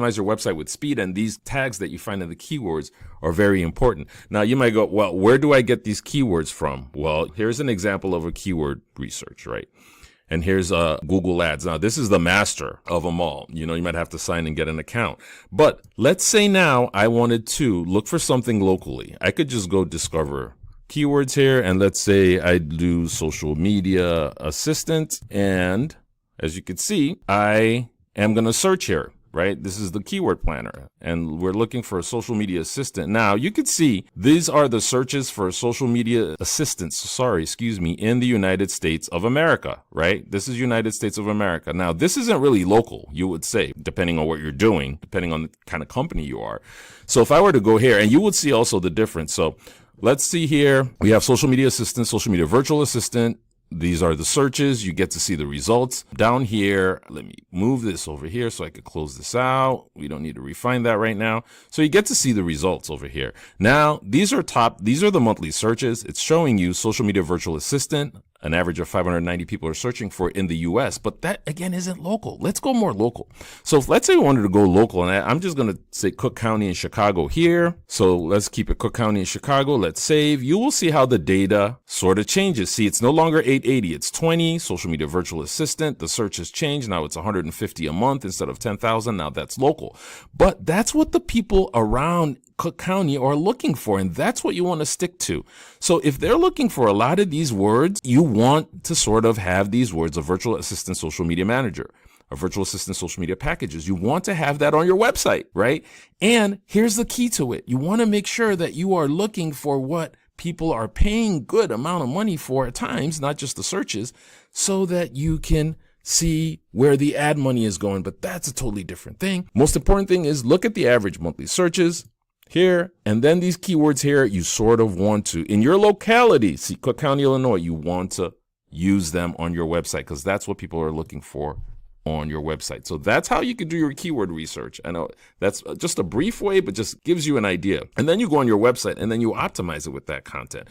optimize your website with speed, and these tags that you find in the keywords are very important. Now, you might go, well, where do I get these keywords from? Well, here's an example of a keyword research, right? And here's Google Ads. Now, this is the master of them all. You might have to sign and get an account. But let's say now I wanted to look for something locally. I could just go discover keywords here, and let's say I do social media assistant, and as you can see, I am going to search here, right? This is the keyword planner, and we're looking for a social media assistant. Now, you can see these are the searches for social media assistants, in the United States of America, right? This is United States of America. Now, this isn't really local, you would say, depending on what you're doing, depending on the kind of company you are. So if I were to go here, and you would see also the difference. So let's see here. We have social media assistant, social media virtual assistant. These are the searches. You get to see the results down here. Let me move this over here so I could close this out. We don't need to refine that right now. So you get to see the results over here. Now, these are the monthly searches. It's showing you social media virtual assistant. An average of 590 people are searching for it in the US, but that again isn't local. Let's go more local. So if, let's say we wanted to go local, and I'm just going to say Cook County and Chicago here. So let's keep it Cook County and Chicago. Let's save. You will see how the data sort of changes. See, it's no longer 880, it's 20. Social media virtual assistant. The search has changed. Now it's 150 a month instead of 10,000. Now that's local. But that's what the people around Cook County are looking for, and that's what you want to stick to. So if they're looking for a lot of these words, you want to sort of have these words: a virtual assistant social media manager, a virtual assistant social media packages. You want to have that on your website, right? And here's the key to it. You want to make sure that you are looking for what people are paying good amount of money for at times, not just the searches, so that you can see where the ad money is going. But that's a totally different thing. Most important thing is look at the average monthly searches here, and then these keywords here, you sort of want to, in your locality, see Cook County, Illinois, you want to use them on your website because that's what people are looking for on your website. So that's how you can do your keyword research. I know that's just a brief way, but just gives you an idea. And then you go on your website and then you optimize it with that content.